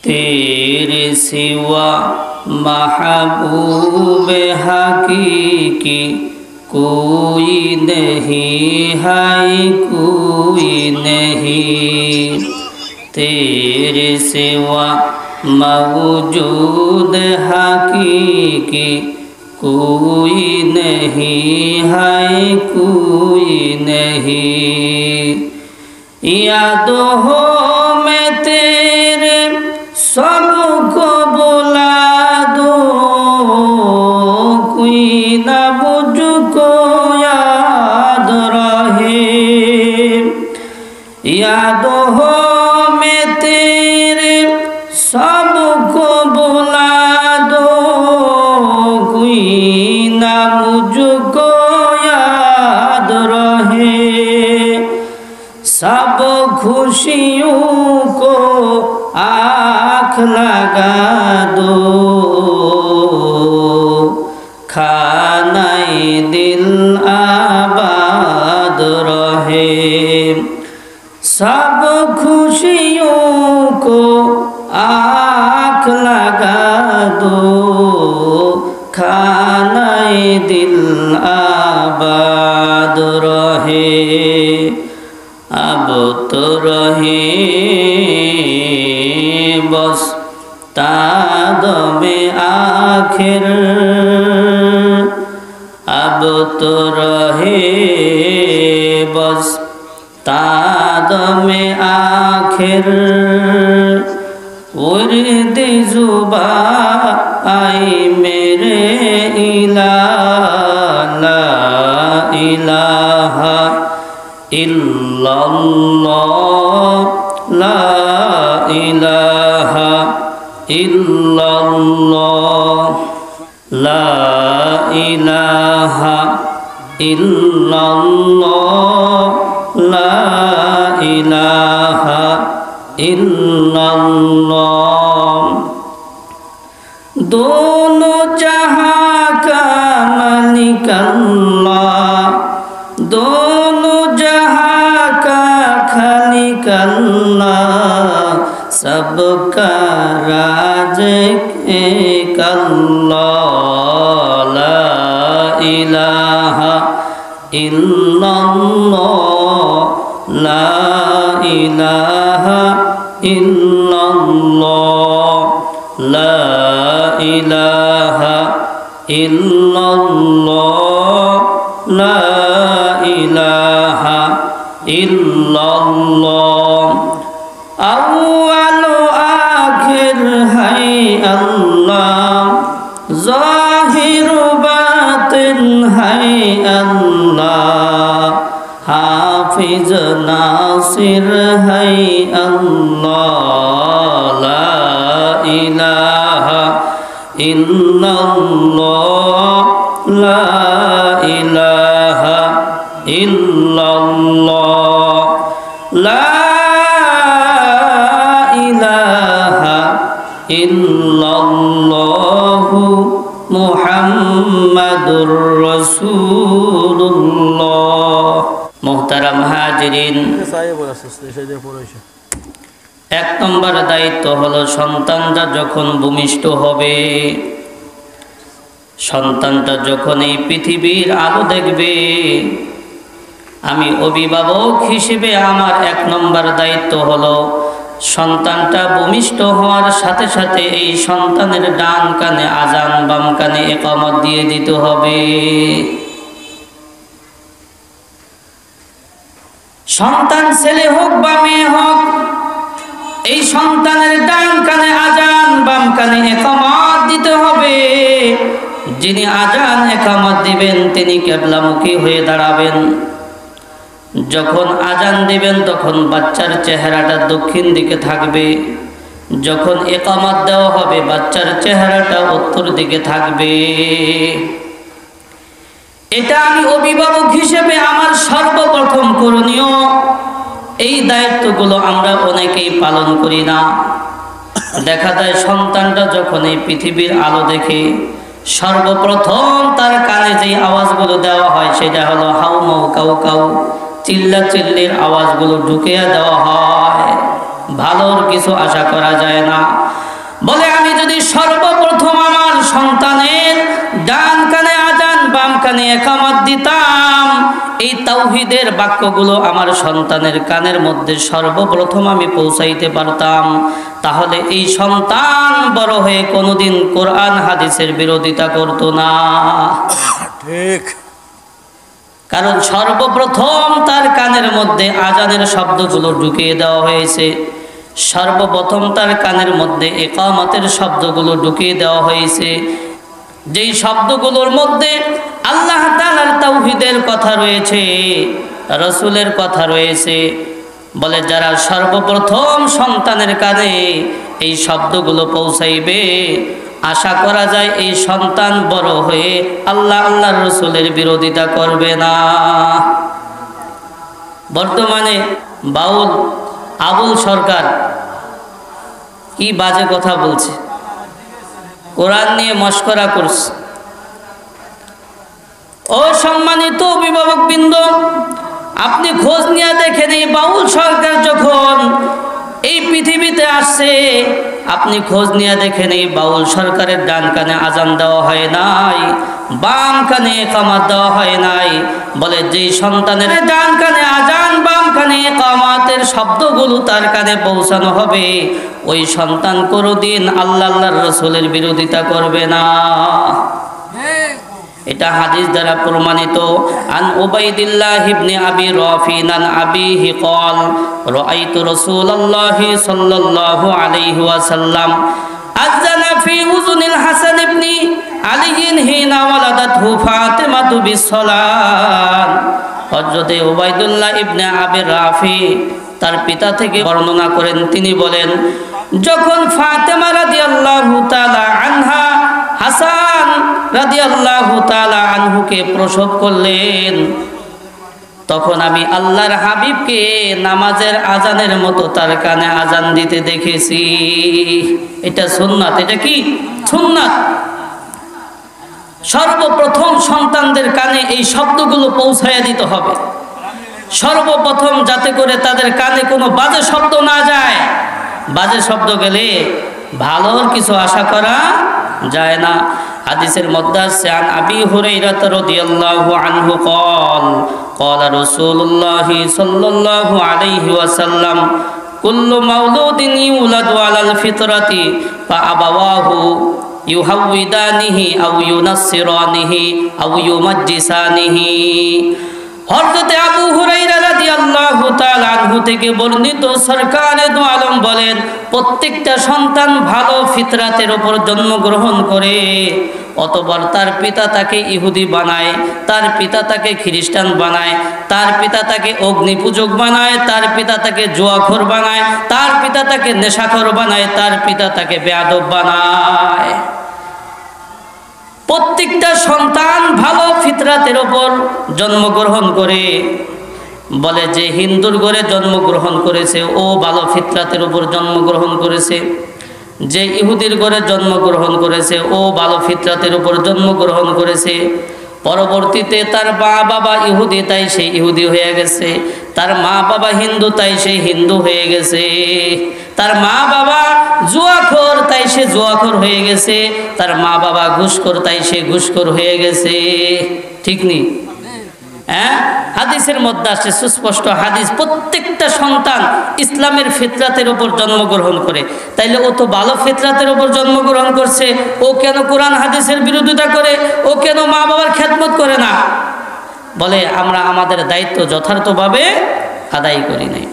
तेरे सिवा महबूब हकीकी कोई नहीं है, कोई नहीं। तेरे सिवा मौजूद हकीकी कोई नहीं है, कोई नहीं। यादों हो मैं तेरे सबको बुला दूं, कोई ना मुझको याद रहे। यादों हो मैं तेरे सबको बुला दूं, कोई ना मुझको याद रहे। सब खुशियों को आँख लगा दो, खानाए दिल आबाद रहे। सब खुशियों को आँख लगा दो, खानाए दिल आबाद रहे। अब तो रहे बस तादमे आखिर, अब तो रहे बस तादमे आखिर। उर्द जुबा आई मेरे इलाहा, ला इलाहा इल्लल्लाह, ला इलाहा इल्लल्लाह, ला इलाहा इल्लल्लाह, ला इलाहा इल्लल्लाह। दोनों जहां का मालिक अल्लाह, दोनों जहां का खालिक अल्लाह, सबका राज़िक़ एक अल्लाह। ला इलाहा इल्लल्लाह, ला इलाहा इल्लल्लाह, ला इलाहा इल्लल्लाह, ला इलाहा इल्लल्लाह। अव्वल आखिर है अल्लाह, ज़ाहिर बातिन है अल्लाह, हाफिज नासिर है अल्लाह। ला इलाहा इल्लल्लाह, ला इलाहा इल्लल्लाह, ला इलाहा इल्लल्लाहु मुहम्मदुर रसूलुल्लाह। मोहतरम हाजिरिन, एक नम्बर दायित्व हलो सन्तानरा जखन भूमिष्ठ होबे, सन्तानटा जखन এই পৃথিবীর আলো দেখবে, আমি অভিভাবক হিসেবে আমার এক নম্বর দায়িত্ব হলো সন্তানটা ভূমিষ্ঠ হওয়ার সাথে সাথে এই সন্তানের ডান কানে আজান, বাম কানে ইকামত দিয়ে দিতে হবে। সন্তান ছেলে হোক বা মেয়ে হোক, এই সন্তানের ডান কানে আজান, বাম কানে ইকামত দিতে হবে। যিনি আজান ইকামত দিবেন তিনি কিবলামুখী হয়ে দাঁড়াবেন। যখন আজান দিবেন তখন বাচ্চার চেহারাটা দক্ষিণ দিকে থাকবে, যখন ইকামত দেওয়া হবে বাচ্চার চেহারাটা উত্তর দিকে থাকবে। এটা আমি অভিভাবক হিসেবে আমার সর্বপ্রথম করণীয়। এই দায়িত্বগুলো আমরা অনেকেই পালন করি না। দেখা যায় সন্তানটা যখন এই পৃথিবীর আলো দেখে সর্বপ্রথম তার কানে যে আওয়াজগুলো দেওয়া হয় সেটা হলো হাউ মাউ কাউ কাউ, চিল্লা চিল্লির আওয়াজগুলো ঢুকিয়ে দেওয়া হয়। ভালোর কিছু আশা করা যায় না। একামত দিতাম, এই তাওহীদের বাক্যগুলো আমার সন্তানের কানের মধ্যে সর্বপ্রথম আমি পৌঁছাইতে পারতাম, তাহলে এই সন্তান বড় হয়ে কোনোদিন কোরআন হাদিসের বিরোধিতা করত না। ঠিক। কারণ সর্বপ্রথম তার কানের মধ্যে আজানের শব্দগুলো ঢুকিয়ে দেওয়া হয়েছে, সর্বপ্রথম তার কানের মধ্যে ইকামতের শব্দগুলো ঢুকিয়ে দেওয়া হয়েছে, যেই শব্দগুলোর মধ্যে আল্লাহ তাআলার তাওহীদের কথা রয়েছে, রাসূলের কথা রয়েছে। বলে যারা সর্বপ্রথম সন্তানের কানে এই শব্দগুলো পৌঁছাইবে, আশা করা যায় এই সন্তান বড় হয়ে আল্লাহর রাসূলের বিরোধিতা করবে না। বর্তমানে বাউল আবুল সরকার কি বাজে কথা বলছে, কোরআন নিয়ে মশকরা করছে। ও সম্মানিত অভিভাবকবৃন্দ, আপনি খোঁজ নিয়ে দেখেন এই বাউল সরকার যখন এই পৃথিবীতে আসছে, আপনি খোঁজ নিয়ে দেখেন এই বাউল সরকারের ডান কানে আজান দেওয়া হয় নাই, বাম কানে ইকামত দেওয়া হয় নাই। বলে যেই সন্তানের ডান কানে আজান, বাম কানে ইকামতের শব্দগুলো তার কানে পৌঁছানো হবে, ওই সন্তান কোনোদিন আল্লাহর রাসূলের বিরোধিতা করবে না। এটা হাদিস দ্বারা প্রমাণিত। আন উবাইদিল্লাহ ইবনে আবি রাফিন আন আবিহি ক্বাল রাআইতু রাসূলুল্লাহি সাল্লাল্লাহু আলাইহি ওয়াসাল্লাম আযানা ফি উযুনিল হাসান ইবনে আলী হিনা ওয়ালাদাতহু ফাতিমাতু বিসসালাত। হযরত উবাইদুল্লাহ ইবনে আবি রাফি তার পিতা থেকে বর্ণনা করেন, তিনি বলেন যখন ফাতেমা রাদিয়াল্লাহু তাআলা আনহা হাসান রাদিয়াল্লাহু তাআলা আনহুকে প্রসব করলেন, তখন আমি আল্লাহর হাবিবকে নামাজের আজানের মতো তার কানে আজান দিতে দেখেছি। এটা সুন্নাত। এটা কি সুন্নাত? সর্বপ্রথম সন্তানদের কানে এই শব্দগুলো পৌঁছায়া দিতে হবে, সর্বপ্রথম, যাতে করে তাদের কানে কোনো বাজে শব্দ না যায়। বাজে শব্দ গেলে ভালোর কিছু আশা করা যায় না। হাদিসের মধ্যে আছে আন আবি হুরায়রা রাদিয়াল্লাহু আনহু قال قال رسول الله صلى الله عليه وسلم كل مولود يولد على الفطرة فأبواه يهودانه أو ينصرانه أو يمجسانه। হযরত আবু হুরায়রা রাদিয়াল্লাহু তাআলা আনহু থেকে বর্ণিত, সরকারে দু আলম বলেন প্রত্যেকটা সন্তান ভালো ফিতরাতের উপর জন্মগ্রহণ করে, অতঃপর তার পিতা তাকে ইহুদি বানায়, তার পিতা তাকে খ্রিস্টান বানায়, তার পিতা তাকে অগ্নিপূজক বানায়, তার পিতা তাকে জুয়াখোর বানায়, তার পিতা তাকে নেশাখোর বানায়, তার পিতা তাকে বেয়াদব বানায়। প্রত্যেকটা সন্তান ভালো ফিতরাতের উপর জন্মগ্রহণ করে। বলে যে হিন্দুর ঘরে জন্মগ্রহণ করেছে ও ভালো ফিতরাতের উপর জন্মগ্রহণ করেছে, যে ইহুদির ঘরে জন্মগ্রহণ করেছে ও ভালো ফিতরাতের উপর জন্মগ্রহণ করেছে। পরবর্তীতে তার মা বাবা ইহুদি, তাই সে ইহুদি হয়ে গেছে, তার মা বাবা হিন্দু, তাই সে হিন্দু হয়ে গেছে, তার মা বাবা জুয়াখোর, তাই সে জুয়াখোর হয়ে গেছে, তার মা বাবা ঘুষখোর, তাই সে ঘুষখোর হয়ে গেছে। ঠিক নেই? হ্যাঁ, হাদিসের মধ্যে আসছে সুস্পষ্ট হাদিস, প্রত্যেকটা সন্তান ইসলামের ফিতরাতের উপর জন্মগ্রহণ করে। তাইলে ও তো ভালো ফিতরাতের উপর জন্মগ্রহণ করছে, ও কেন কোরআন হাদিসের বিরোধিতা করে? ও কেন মা বাবার খেদমত করে না? বলে আমরা আমাদের দায়িত্ব যথার্থভাবে আদায় করি নাই।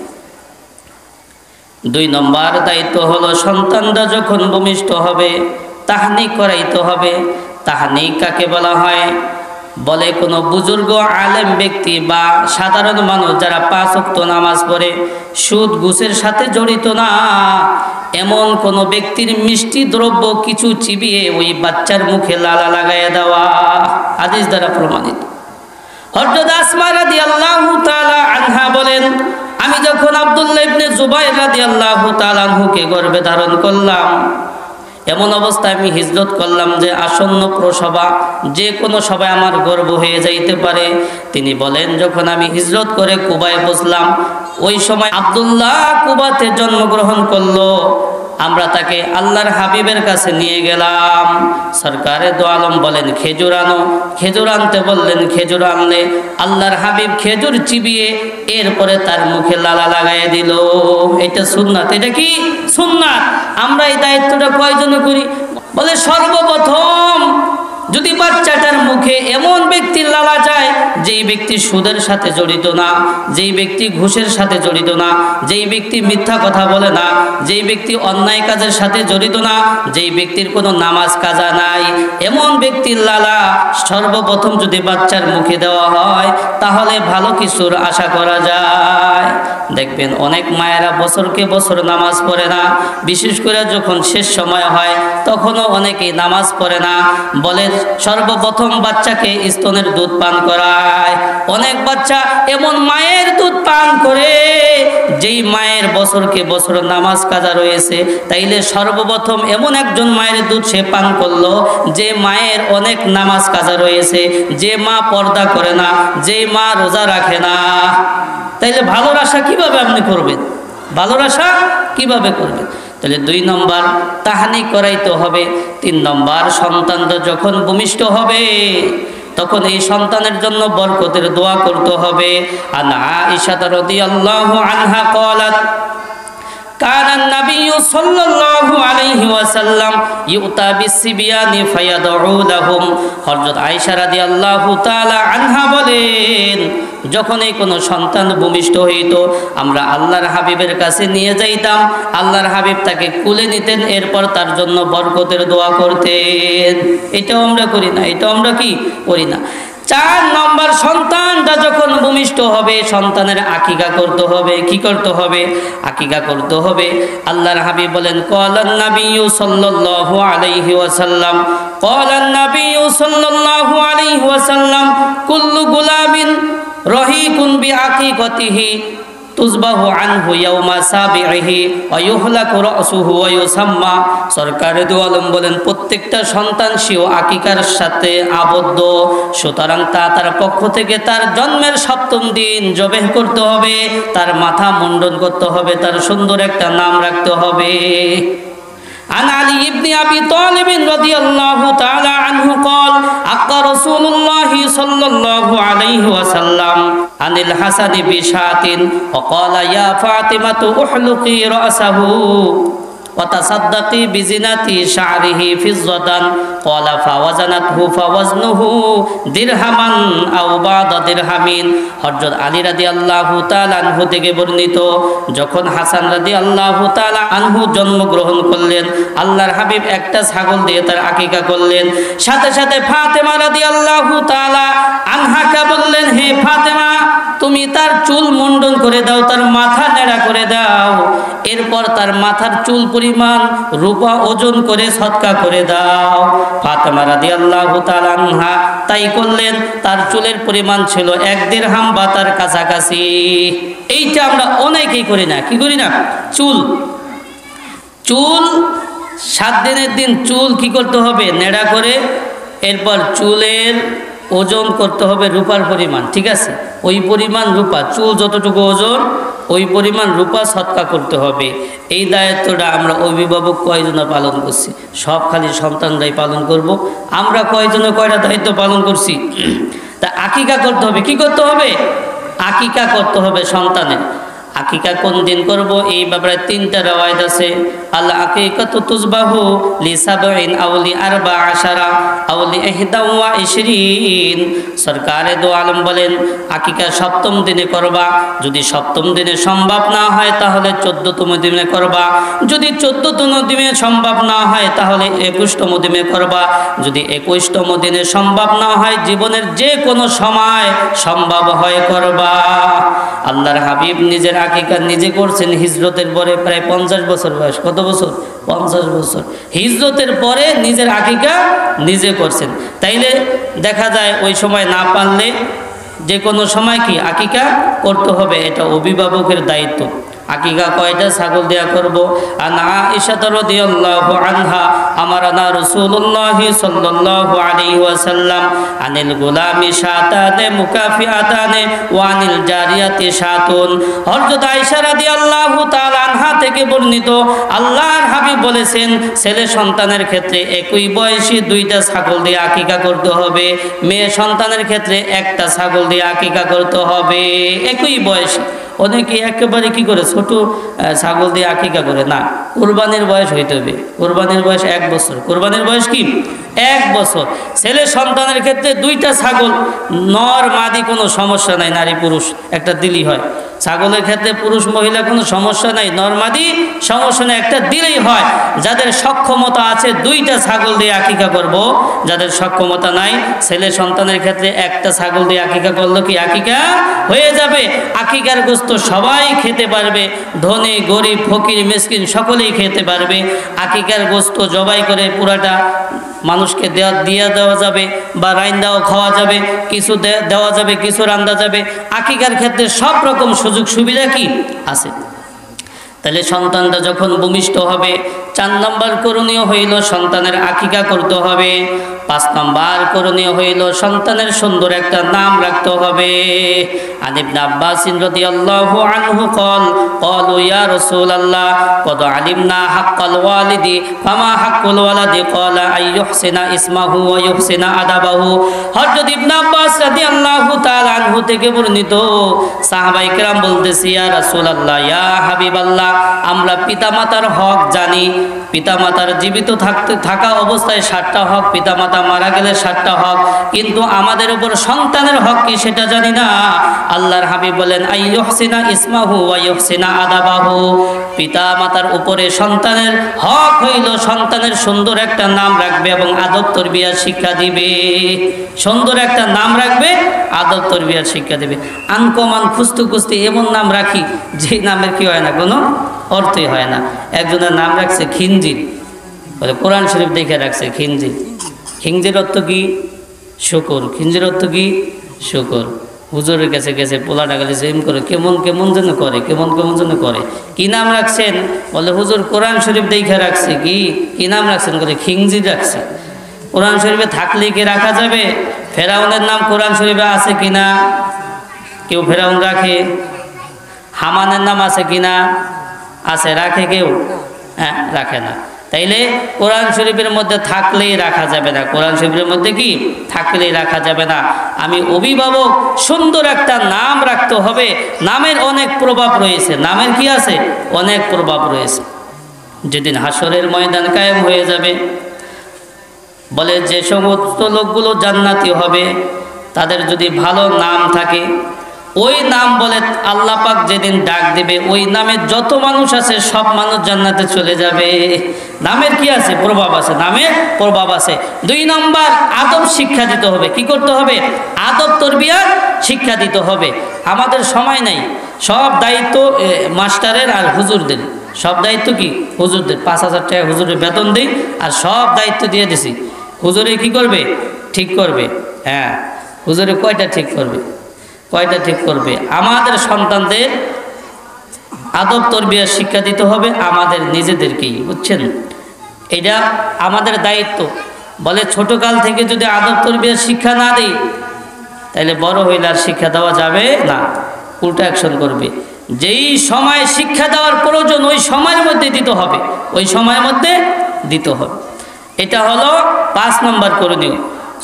2 নম্বর দায়িত্ব হলো সন্তানরা যখন ভূমিষ্ঠ হবে তাহনিক করাইতে হবে। তাহনিক কাকে বলা হয়? বলে কোনো বুজুর্গ আলেম ব্যক্তি বা সাধারণ মানুষ যারা 5 ওয়াক্ত নামাজ পড়ে, সুদ ঘুষের সাথে জড়িত না, এমন কোন ব্যক্তির মিষ্টি দ্রব্য কিছু চিবিয়ে ওই বাচ্চার মুখে লালা লাগাইয়া দেওয়া হাদিস দ্বারা প্রমাণিত। হযরত আসমা রাদিয়াল্লাহু তাআলা আনহা বলেন, আমি যখন আব্দুল্লাহ ইবনে জুবাইর রাদিয়াল্লাহু তাআলা আনহুকে গর্ভে ধারণ করলাম, এমন অবস্থায় আমি হিজরত করলাম যে আসন্ন প্রসবা, যে কোনো সবাই আমার গর্ভ হয়ে যাইতে পারে। তিনি বলেন যখন আমি হিজরত করে কুবায় বসলাম, ওই সময় আব্দুল্লাহ কুবাতে জন্মগ্রহণ করলো। আমরা তাকে আল্লাহর হাবিবের কাছে নিয়ে গেলাম। সরকারে দো আলম বলেন খেজুর আনো, খেজুর আনতে বললেন, খেজুর আনলে আল্লাহর হাবিব খেজুর চিবিয়ে এরপরে তার মুখে লালা লাগাই দিল। এটা সুন্নাত। এটা কি সুন্নাত? আমরা এই দায়িত্বটা কয়জনে করি? বলে সর্বপ্রথম যদি বাচ্চাটার মুখে এমন ব্যক্তির লালা যায় যেই ব্যক্তি সুদের সাথে জড়িত না, যেই ব্যক্তি ঘুষের সাথে জড়িত না, যেই ব্যক্তি মিথ্যা কথা বলে না, যেই ব্যক্তি অন্যায় কাজের সাথে জড়িত না, যেই ব্যক্তির কোনো নামাজ কাজা নাই, এমন ব্যক্তির লালা সর্বপ্রথম যদি বাচ্চার মুখে দেওয়া হয় তাহলে ভালো কিছুর আশা করা যায়। দেখবেন অনেক মায়েরা বছরকে বছর নামাজ পড়ে না, বিশেষ করে যখন শেষ সময় হয় তখনও অনেকেই নামাজ পড়ে না, বলে সর্বপ্রথম বাচ্চাকে স্তনের দুধ পান করায়। অনেক বাচ্চা এমন মায়ের দুধ পান করে যেই মায়ের বছরকে বছর নামাজ কাজা রয়েছে, তাইলে সর্বপ্রথম এমন একজন মায়ের দুধ সে পান করলো যে মায়ের অনেক নামাজ কাজা রয়েছে, যে মা পর্দা করে না, যে মা রোজা রাখে না। তাইলে ভালোর আশা কিভাবে আপনি করবেন? ভালোর আশা কিভাবে করবেন? তাহলে 2 নম্বর তাহানি করাইতে হবে। 3 নম্বর সন্তানটা যখন ভূমিষ্ঠ হবে তখন এই সন্তানের জন্য বরকতের দোয়া করতে হবে। আন আয়েশা রাদিয়াল্লাহু আনহা قالت كان النبي صلى الله عليه وسلم يؤتى بالصبيان فيدعو لهم। হযরত আয়েশা রাদিয়াল্লাহু তাআলা আনহা বলেন, যখন এই কোনো সন্তান ভূমিষ্ঠ হইত আমরা আল্লাহর হাবিবের কাছে নিয়ে যাইতাম, আল্লাহর হাবিব তাকে কুলে নিতেন, এরপর তার জন্য বরকতের দোয়া করতেন। এটাও আমরা করি না, এটাও আমরা কি করি না। 4 নম্বর সন্তানটা যখন ভূমিষ্ঠ হবে সন্তানের আকিকা করতে হবে। কি করতে হবে? আকিকা করতে হবে। আল্লাহর হাবিব বলেন ক্বালান নাবিয়্যু সাল্লাল্লাহু আলাইহি ওয়াসাল্লাম, ক্বালান নাবিয়্যু সাল্লাল্লাহু আলাইহি ওয়াসাল্লাম কুল্লু গুলামিন রহিকুন বিআকিকাতিহি তুজবাহু আনহু ইয়াউমা সাবিহি ওয়া ইউহলাকু রাসুহু ওয়া ইউসাম্মা। সরকারে দো আলম বলেন প্রত্যেকটা সন্তান সেও আকিকার সাথে আবদ্ধ, সুতরাং তার পক্ষ থেকে তার জন্মের 7ম দিন জবেহ করতে হবে, তার মাথা মুন্ডন করতে হবে, তার সুন্দর একটা নাম রাখতে হবে। عن علي بن أبي طالب رضي الله تعالى عنه قال أقى رسول الله صلى الله عليه وسلم عن الحسن بشاة وقال يا فاطمة أحلقي رأسه وتصدقي بزنة شعره فضة قال فوزنته فوزنه درهما أو بعض درهم। হযরত আলী রাদিয়াল্লাহু তাআলা আনহু থেকে বর্ণিত, যখন হাসান রাদিয়াল্লাহু তাআলা আনহু জন্মগ্রহণ করলেন আল্লাহর হাবিব একটা ছাগল দিয়ে তার আকিকা করলেন। সাথে সাথে ফাতেমা রাদিয়াল্লাহু তাআলা আনহাকে বললেন, হে ফাতেমা তুমি তার চুল মুন্ডন করে দাও, তার মাথা নেড়া করে দাও, এরপর তার মাথার চুল পরিমাণ রূপা ওজন করে সদকা করে দাও। ফাতেমা রাদিয়াল্লাহু তাআলা আনহা তাই করলেন। তার চুলের পরিমাণ ছিল 1 দিরহাম বা তার কাছাকাছি। এইটা আমরা অনেকেই করি না। কি করি না? চুল 7 দিনের দিন চুল কি করতে হবে? নেড়া করে এরপর চুলের ওজন করতে হবে রূপার পরিমাণ। ঠিক আছে, ওই পরিমাণ রূপা, চুল যতটুকু ওজন ওই পরিমাণ রূপা সদকা করতে হবে। এই দায়িত্বটা আমরা অভিভাবক কয়জনা পালন করছি? সব খালি সন্তানরাই পালন করব। আমরা কয়জনে কয়টা দায়িত্ব পালন করছি? তা আকিকা করতে হবে। কি করতে হবে? আকিকা করতে হবে সন্তানের। আকিকা কোন দিন করব এই ব্যাপারে 3টা রওয়ায়াত আছে। আল আকিকাতু তুজবাহু লি সাবঈন আও লি 14 আও লি 21। সরকারে দো আলম বলেন আকিকা 7ম দিনে করবা, যদি 7ম দিনে সম্ভব না হয় তাহলে 14তম দিনে করবা, যদি 14তম দিনে সম্ভব না হয় তাহলে 21তম দিনে করবা, যদি 21তম দিনে সম্ভব না হয় জীবনের যে কোনো সময় সম্ভব হয় করবা। আল্লাহর হাবিব নিজের আকিকা নিজে করছেন হিজরতের পরে প্রায় 50 বছর বয়স। কত বছর? 50 বছর। হিজরতের পরে নিজের আকিকা নিজে করছেন। তাইলে দেখা যায় ওই সময় না পারলে যে কোনো সময় কি আকিকা করতে হবে। এটা অভিভাবকের দায়িত্ব। আকিকা কয়টা ছাগল দেয়া করব? আন আয়েশা রাদিয়াল্লাহু আনহা আমারানা রাসূলুল্লাহ সাল্লাল্লাহু আলাইহি ওয়াসাল্লাম আনিল গুলামি শাতানে মুকাফিআতানে ওয়া আনিল জারিয়াতি শাতুন। হযরত আয়েশা রাদিয়াল্লাহু তাআলা আনহা থেকে বর্ণিত, আল্লাহর হাবিব বলেছেন ছেলে সন্তানের ক্ষেত্রে একই বয়সী দুইটা ছাগল দিয়ে আকিকা করতে হবে, মেয়ে সন্তানের ক্ষেত্রে একটা ছাগল দিয়ে আকিকা করতে হবে। একই বয়সী। অনেকে একেবারে কি করে ছোট ছাগল দিয়ে আকিকা করে না, কুরবানির বয়স হইতে হবে। কুরবানির বয়স 1 বছর। কুরবানির বয়স কি 1 বছর। ছেলে সন্তানের ক্ষেত্রে দুইটা ছাগল, নর মাদি কোনো সমস্যা নাই, নারী পুরুষ একটা দিলেই হয়। ছাগলের ক্ষেত্রে পুরুষ মহিলা কোনো সমস্যা নাই, নর মাদি সমস্যা নাই, একটা দিলেই হয়। যাদের সক্ষমতা আছে দুইটা ছাগল দিয়ে আকিকা করব, যাদের সক্ষমতা নাই ছেলে সন্তানের ক্ষেত্রে একটা ছাগল দিয়ে আকিকা করলো কি আকিকা হয়ে যাবে। আকিকার গোশত সবাই খেতে পারবে, ধনী গরিব ফকির মিসকিন সকলেই খেতে পারবে। আকিকার গোশত জবাই করে পুরাটা মানুষকে দিয়ে দেওয়া যাবে, বা রাইন্দাও খাওয়া যাবে, কিছু দেওয়া যাবে, কিছু রান্দা যাবে। আকিকার ক্ষেত্রে সব রকম সুযোগ সুবিধা কি আছে। তাহলে সন্তানটা যখন ভূমিষ্ঠ হবে, 4 নম্বর করণীয় হইল সন্তানের আকিকা করতে হবে। 5 নম্বর করণীয় হইল সন্তানের সুন্দর একটা নাম রাখতে হবে। আন ইবনে আব্বাস রাদিয়াল্লাহু আনহু ক্বালু ইয়া রাসূলুল্লাহ কদ আলিমনা হাক্কাল ওয়ালিদি ফামা হাক্কুল ওয়ালাদি ক্বালা আইয়ুহসিনা ইসমাহু ওয়া ইউহসিনা আদাবাহু। হযরত ইবনে আব্বাস রাদিয়াল্লাহু তাআলা আনহু থেকে বর্ণিত, সাহাবায়ে কেরাম বলতেছি ইয়া রাসূলুল্লাহ, ইয়া হাবিবাল্লাহ, আমরা পিতামাতার হক জানি। পিতামাতার জীবিত থাকা অবস্থায় 7টা হক, পিতামাতা মারা গেলে 7টা হক, কিন্তু আমাদের উপর সন্তানের হক কি সেটা জানি না। আল্লাহর হাবিব বলেন আইয়ুহসিনা ইসমাহু ওয়া ইউহসিনা আদাবাহু। পিতামাতার উপরে সন্তানের হক হইল সন্তানের সুন্দর একটা নাম রাখবে এবং আদব তরবিয়ার শিক্ষা দিবে। সুন্দর একটা নাম রাখবে, আদব তরবিয়ার শিক্ষা দেবে। আনকমান খুঁজতে খুঁজতে এমন নাম রাখি যে নামের কি হয় না, কোনো অর্থই হয় না। একজনের নাম রাখছে খিনজির, বলে কোরআন শরীফ দেখে রাখছে খিনজির। খিনজির অর্থ কি? শুকর। খিনজির অর্থ কি? শুকর। হুজুরের কাছে গেছে, পোলাটা গেলে এম করে কেমন কেমন যেন করে, কেমন কেমন যেন করে। কি নাম রাখছেন? বলে হুজুর কোরআন শরীফ দেখে রাখছে। কি নাম রাখছেন? বলে খিনজির রাখছে। কোরআন শরীফে থাকলে কি রাখা যাবে? ফেরাউনের নাম কোরআন শরীফে আছে কিনা? কেউ ফেরাউন রাখে? হামানের নাম আছে কিনা? আছে। রাখে কেউ? হ্যাঁ, রাখে না। তাইলে কোরআন শরীফের মধ্যে থাকলেই রাখা যাবে না। কোরআন শরীফের মধ্যে কি থাকলেই রাখা যাবে না। আমি অভিভাবক সুন্দর একটা নাম রাখতে হবে। নামের অনেক প্রভাব রয়েছে। নামের কি আছে? অনেক প্রভাব রয়েছে। যেদিন হাসরের ময়দান কায়েম হয়ে যাবে, বলে যে সমস্ত লোকগুলো জান্নাতি হবে তাদের যদি ভালো নাম থাকে, ওই নাম বলে আল্লাহ পাক যেদিন ডাক দেবে, ওই নামে যত মানুষ আছে সব মানুষ জান্নাতে চলে যাবে। নামের কি আছে? প্রভাব আছে। নামের প্রভাব আছে। 2 নম্বর আদব শিক্ষা দিতে হবে। কি করতে হবে? আদব তরবিয়ার শিক্ষা দিতে হবে। আমাদের সময় নাই, সব দায়িত্ব মাস্টারের আর হুজুরদের। সব দায়িত্ব কি? হুজুরদের। 5,000 টাকা হুজুরের বেতন দিই, আর সব দায়িত্ব দিয়ে দিছি। হুজুরে কি করবে? ঠিক করবে। হ্যাঁ, হুজুরে কয়টা ঠিক করবে? কয়টা ঠিক করবে? আমাদের সন্তানদের আদব তরবিয়ার শিক্ষা দিতে হবে আমাদের নিজেদেরকেই, বুঝছেন? এটা আমাদের দায়িত্ব। বলে ছোটকাল থেকে যদি আদব তরবিয়ার শিক্ষা না দিই, তাহলে বড় হইলে আর শিক্ষা দেওয়া যাবে না, উল্টা অ্যাকশন করবে। যেই সময় শিক্ষা দেওয়ার প্রয়োজন ওই সময়ের মধ্যে দিতে হবে, ওই সময়ের মধ্যে দিতে হবে। এটা হলো 5 নম্বর করণীয়।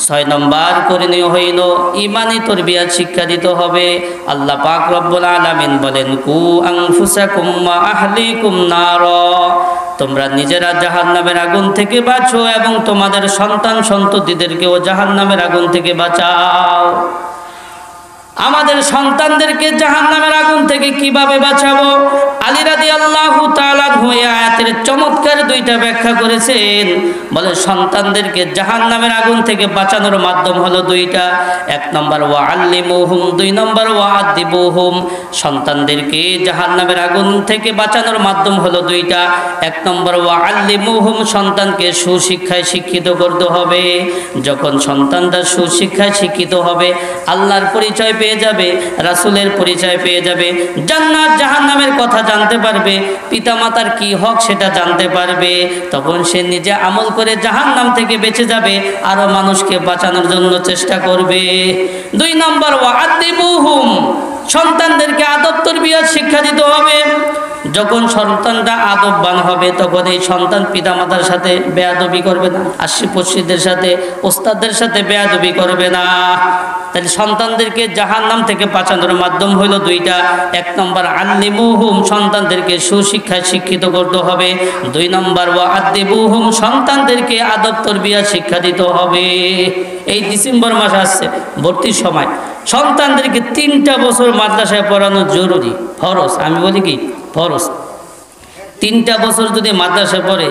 6 নম্বর করণীয় হইল ইমানি তরবিয়াত শিক্ষা দিতে হবে। আল্লাহ পাক রব্বুল আলামিন বলেন কু আনফুসাকুম ওয়া আহলিকুম নার, তোমরা নিজেরা জাহান্নামের আগুন থেকে বাঁচো এবং তোমাদের সন্তান সন্ততিদেরকেও জাহান্নামের আগুন থেকে বাঁচাও। আমাদের সন্তানদেরকে জাহান্নামের আগুন থেকে কিভাবে বাঁচাবো? আলী রাদিয়াল্লাহু তাআলা আনহু এই আয়াতের চমৎকার 2টা ব্যাখ্যা করেছেন। বলে সন্তানদেরকে জাহান্নামের আগুন থেকে বাঁচানোর মাধ্যম হলো 2টা। 1 নম্বর ওয়া আল্লিমুহুম, 2 নম্বর ওয়া আদিবুহুম। সন্তানদেরকে জাহান্নামের আগুন থেকে বাঁচানোর মাধ্যম হলো 2টা। 1 নম্বর ওয়া আল্লিমুহুম, সন্তানকে সুশিক্ষায় শিক্ষিত করতে হবে। যখন সন্তানরা সুশিক্ষায় শিক্ষিত হবে, আল্লাহর পরিচয় পেয়ে যাবে, রাসূলের পরিচয় পেয়ে যাবে, জান্নাত জাহান্নামের কথা জানতে পারবে, পিতামাতার কি হক সেটা জানতে পারবে। তখন সে নিজে আমল করে জাহান্নাম থেকে বেঁচে যাবে, আরো মানুষকে বাঁচানোর জন্য চেষ্টা করবে। 2 নম্বর ওয়াআদিবুহুম, সন্তানদেরকে আদব তরবিয়ত শিক্ষা দিতে হবে। যখন সন্তানটা আদববান হবে তখন এই সন্তান পিতামাতার সাথে বেয়াদবি করবে না, আশি-পড়শিদের সাথে, ওস্তাদদের সাথে বেয়াদবি করবে না। তাহলে সন্তানদেরকে জাহান্নাম থেকে বাঁচানোর মাধ্যম হলো 2টা। 1 নম্বর আল্লিমুহুম, সন্তানদেরকে সুশিক্ষায় শিক্ষিত করতে হবে। 2 নম্বর ওয়াআদিবুহুম, সন্তানদেরকে আদব তরবিয়ত শিক্ষা দিতে হবে। এই ডিসেম্বর মাস আসছে, ভর্তির সময়, সন্তানদেরকে 3টা বছর মাদ্রাসায় পড়ানো জরুরি, ফরজ। আমি বলি কি ফরজ। 3টা বছর যদি মাদ্রাসায় পড়ে,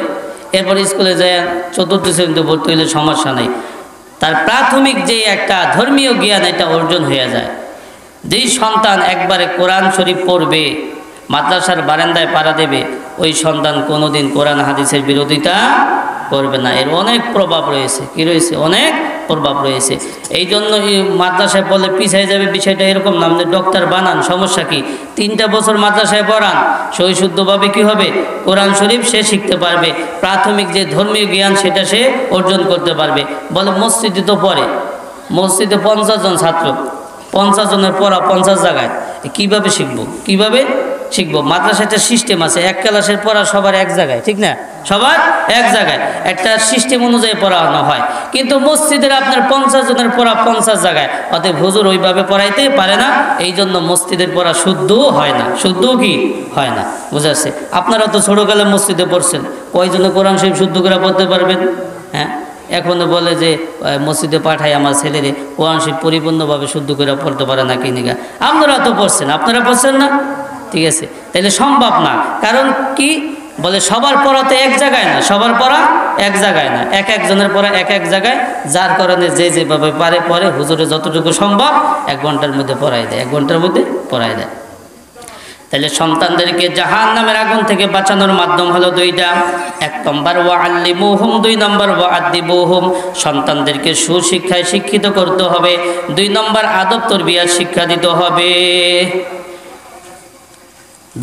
এরপর স্কুলে যায় 4র্থ শ্রেণীতে ভর্তি হলে সমস্যা নেই। তার প্রাথমিক যে একটা ধর্মীয় জ্ঞান এটা অর্জন হয়ে যায়। যেই সন্তান একবারে কোরআন শরীফ পড়বে, মাদ্রাসার বারান্দায় পাড়া দেবে, ওই সন্তান কোনোদিন কোরআন হাদিসের বিরোধিতা করবে না। এর অনেক প্রভাব রয়েছে। কি রয়েছে? অনেক প্রভাব রয়েছে। এই জন্য মাদ্রাসায় পড়লে পিছিয়ে যাবে বিষয়টা এরকম না। আপনি ডক্টর বানান, সমস্যা কি? 3টা বছর মাদ্রাসায় পড়ান, সহিশুদ্ধভাবে কি হবে? কোরআন শরীফ সে শিখতে পারবে, প্রাথমিক যে ধর্মীয় জ্ঞান সেটা সে অর্জন করতে পারবে। বলে মসজিদে তো পড়ে, মসজিদে 50 জন ছাত্র, 50 জনের পড়া 50 জায়গায়, কিভাবে শিখবো? কিভাবে শিখবো? মাদ্রাসায় একটা সিস্টেম আছে, এক ক্লাসের পড়া সবার এক জায়গায়, ঠিক না? সবার এক জায়গায় একটা সিস্টেম অনুযায়ী পড়ানো হয়। কিন্তু মসজিদের আপনার 50 জনের পড়া 50 জায়গায়, অতএব হুজুর ওইভাবে পড়াইতে পারে না। এই জন্য মসজিদের পড়া শুদ্ধও হয় না। শুদ্ধ কি হয় না? বুঝাচ্ছে? আপনারা তো ছোটোকালে মসজিদে পড়ছেন, কয়জনে কোরআন শরীফ শুদ্ধ করে পড়তে পারবেন? হ্যাঁ, এখনো বলে যে মসজিদে পাঠাই আমার ছেলেরে, কোরআন শরীফ পরিপূর্ণভাবে শুদ্ধ করে পড়তে পারে না কিনিকা। আপনারা তো পড়ছেন, আপনারা পড়ছেন না? ঠিক আছে, তাহলে সম্ভব না। কারণ কি বলে, সবার পড়া তো এক জায়গায় না, সবার পড়া এক জায়গায় না, এক একজনের পড়া এক এক জায়গায়। যার কারণে যে যেভাবে পারে পড়ে, হুজুরে যতটুকু সম্ভব 1 ঘন্টার মধ্যে পড়াই দেয়, 1 ঘন্টার মধ্যে পড়াই দেয়। তাহলে সন্তানদেরকে জাহান্নামের আগুন থেকে বাঁচানোর মাধ্যম হলো 2টা। 1 নম্বর ওয়াআল্লিমুহুম, 2 নম্বর ওয়াআদিবুহুম, সন্তানদেরকে সুশিক্ষায় শিক্ষিত করতে হবে। 2 নম্বর আদব তরবিয়ত শিক্ষা দিতে হবে।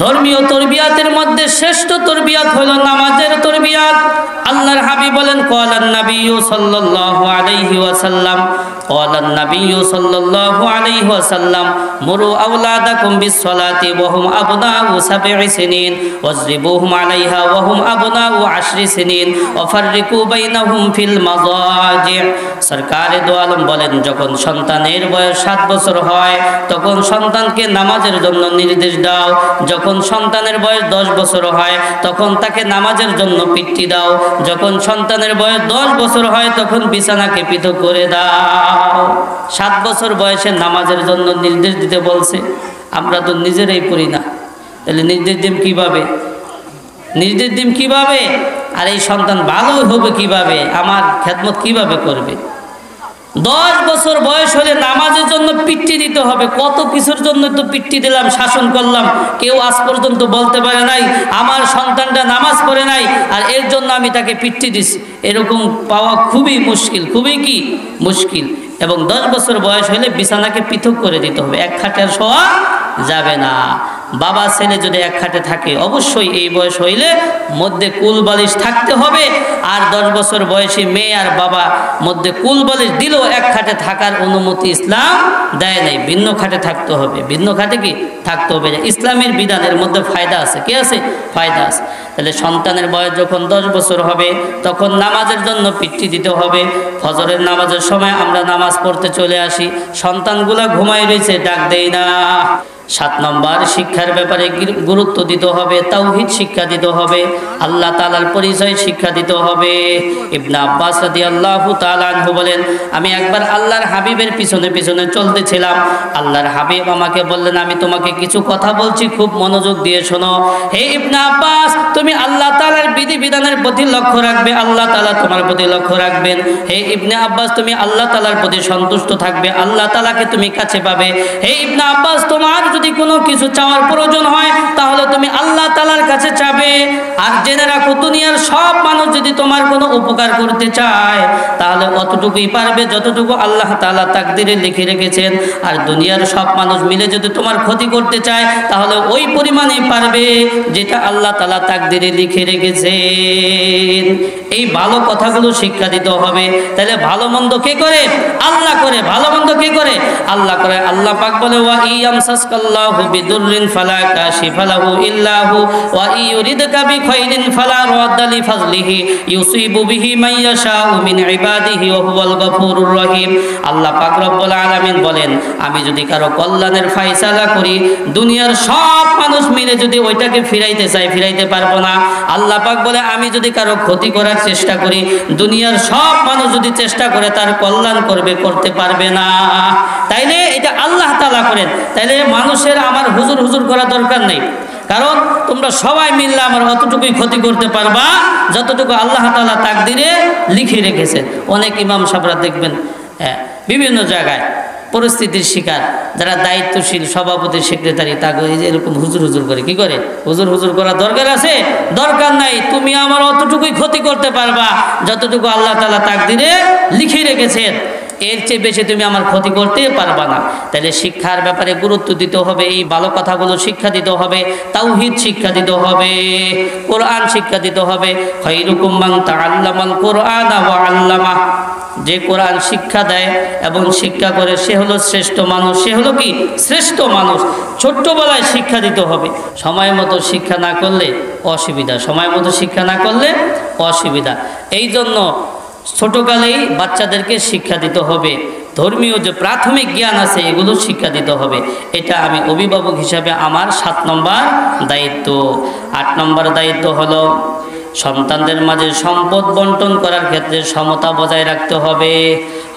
ধর্মীয় তরবিয়াতের মধ্যে শ্রেষ্ঠ তরবিয়াত হলো নামাজের তরবিয়াত। আল্লাহর হাবিব বলেন, ক্বালান নাবিয়্যু সাল্লাল্লাহু আলাইহি ওয়াসাল্লাম, ক্বালান নাবিয়্যু সাল্লাল্লাহু আলাইহি ওয়াসাল্লাম, মুরু আওলাদাকুম বিস-সালাতি ওয়া হুম আবনাউ 7 সিনিন ওয়াজরিবুহুম আলাইহা ওয়া হুম আবনাউ 10 সিনিন ওয়া ফাররিকু বাইনাহুম ফিল মাযাজি'। সরকারে দো আলম বলেন, যখন সন্তানের বয়স 7 বছর হয় তখন সন্তানকে নামাজের জন্য নির্দেশ দাও। যখন সন্তানের বয়স 10 বছর হয় তখন তাকে নামাজের জন্য পিটি দাও। যখন সন্তানের বয়স 10 বছর হয় তখন বিছানাকে পৃথক করে দাও। 7 বছর বয়সে নামাজের জন্য নির্দেশ দিতে বলছে, আমরা তো নিজেরাই পড়ি না, তাহলে নির্দেশ দিম কিভাবে? নির্দেশ দিম কিভাবে? আর এই সন্তান ভালো হবে কিভাবে? আমার খেদমত কিভাবে করবে? 10 বছর বয়স হলে নামাজের জন্য পিটি দিতে হবে। কত কিছুর জন্য তো পিটি দিলাম, শাসন করলাম, কেউ আজ পর্যন্ত বলতে পারে নাই আমার সন্তানটা নামাজ পড়ে নাই আর এর জন্য আমি তাকে পিটি দিছি। এরকম পাওয়া খুবই মুশকিল, খুবই কি মুশকিল। এবং 10 বছর বয়স হলে বিছানাকে পৃথক করে দিতে হবে, এক খাটে শোয়া যাবে না। বাবা ছেলে যদি এক খাটে থাকে, অবশ্যই এই বয়স হইলে মধ্যে কুল বালিশ থাকতে হবে। আর 10 বছর বয়সী মেয়ে আর বাবা মধ্যে কুল বালিশ দিলেও এক খাটে থাকার অনুমতি ইসলাম দেয় নাই, ভিন্ন খাটে থাকতে হবে। ভিন্ন খাটে কি থাকতে হবে? ইসলামের বিধানের মধ্যে ফায়দা আছে। কি আছে? ফায়দা আছে। তাহলে সন্তানের বয়স যখন 10 বছর হবে তখন নামাজের জন্য পিটি দিতে হবে। ফজরের নামাজের সময় আমরা নামাজ পড়তে চলে আসি, সন্তানগুলা ঘুমায় রয়েছে, ডাক দেই না। 7 নম্বর শিক্ষার ব্যাপারে গুরুত্ব দিতে হবে, তাওহীদ শিক্ষা দিতে হবে, আল্লাহ তাআলার পরিচয় শিক্ষা দিতে হবে। ইবনে আব্বাস রাদিয়াল্লাহু তাআলা আনহু বলেন, আমি একবার আল্লাহর হাবিবের পিছনে পিছনে চলতেছিলাম। আল্লাহর হাবিব আমাকে বললেন, আমি তোমাকে কিছু কথা বলছি, খুব মনোযোগ দিয়ে শোনো। হে ইবনে আব্বাস, তুমি আল্লাহ তাআলার বিধিবিধানের প্রতি লক্ষ্য রাখবে, আল্লাহ তাআলা তোমার প্রতি লক্ষ্য রাখবেন। হে ইবনে আব্বাস, তুমি আল্লাহ তাআলার প্রতি সন্তুষ্ট থাকবে, আল্লাহ তাআলাকে তুমি কাছে পাবে। হে ইবনে আব্বাস, তোমার যদি কোনো কিছু চাওয়ার প্রয়োজন হয় তাহলে তুমি আল্লাহ তাআলার কাছে চাবে। আর জেনে রাখো দুনিয়ার সব মানুষ যদি তোমার কোনো উপকার করতে চায় তাহলে অতটুকুই পারবে যতটুকু আল্লাহ তাআলা তাকদিরে লিখে রেখেছেন। আর দুনিয়ার সব মানুষ মিলে যদি তোমার ক্ষতি করতে চায় তাহলে ওই পরিমাণে পারবে যেটা আল্লাহ তাআলা তাকদিরে লিখে রেখেছেন। এই ভালো কথাগুলো শিক্ষা দিতে হবে। তাহলে ভালো মন্দ কে করে? আল্লাহ করে। ভালো মন্দ কে করে? আল্লাহ করে। আল্লাহ পাক বলে ওয়া ইয়ামসাসকাল্লাহু বিদুররিন ফালা কাশিফা লাহু ইল্লা হু ওয়া ইউরিদকা বিখাইরিন ফালা রাদ্দা লিফাজলিহি ইউসিবু বিহি মান ইয়াশাউ মিন ইবাদিহি ওয়া হুয়াল গফুরুর রহিম। আল্লাহ পাক রব্বুল আলামিন বলেন, আমি যদি কারো কল্যাণের ফয়সালা করি দুনিয়ার সব মানুষ মিলে যদি ওইটাকে ফিরাইতে চাই ফিরাইতে পারবো না। আল্লাহ পাক বলে, আমি যদি কারো ক্ষতি করার চেষ্টা করি দুনিয়ার সব মানুষ যদি চেষ্টা করে তার কল্যাণ করবে করতে পারবে না। তাইলে এটা আল্লাহ তাআলা করেন। তাইলে মানুষের আমার হুজুর হুজুর করা দরকার নেই, কারণ তোমরা সবাই মিললে আমার অতটুকুই ক্ষতি করতে পারবা যতটুকু আল্লাহ তাআলা তাকদিরে লিখে রেখেছেন। অনেক ইমাম সাহেবরা দেখবেন বিভিন্ন জায়গায় পরিস্থিতির শিকার, যারা দায়িত্বশীল সভাপতি সেক্রেটারি তাকে এরকম হুজুর হুজুর করে। কি করে? হুজুর হুজুর করা দরকার আছে? দরকার নাই। তুমি আমার অতটুকুই ক্ষতি করতে পারবা যতটুকু আল্লাহ তাআলা তাকদিরে লিখে রেখেছেন, এর চেয়ে বেশি তুমি আমার ক্ষতি করতে পারবা না। তাহলে শিক্ষার ব্যাপারে গুরুত্ব দিতে হবে, এই ভালো কথাগুলো শিক্ষা দিতে হবে, তাওহীদ শিক্ষা দিতে হবে, কোরআন শিক্ষা দিতে হবে। খায়রুকুম মান তাআল্লামাল কোরআনা ওয়া আল্লামা। যে কোরআন শিক্ষা দেয় এবং শিক্ষা করে সে হলো শ্রেষ্ঠ মানুষ। সে হলো কি? শ্রেষ্ঠ মানুষ। ছোট্টবেলায় শিক্ষা দিতে হবে। সময় মতো শিক্ষা না করলে অসুবিধা, সময় মতো শিক্ষা না করলে অসুবিধা। এই জন্য ছোটকালেই বাচ্চাদেরকে শিক্ষা দিতে হবে। ধর্মীয় যে প্রাথমিক জ্ঞান আছে এগুলো শিক্ষা দিতে হবে। এটা আমি অভিভাবক হিসাবে আমার 7 নম্বর দায়িত্ব। 8 নম্বর দায়িত্ব হলো সন্তানদের মাঝে সম্পদ বন্টন করার ক্ষেত্রে সমতা বজায় রাখতে হবে।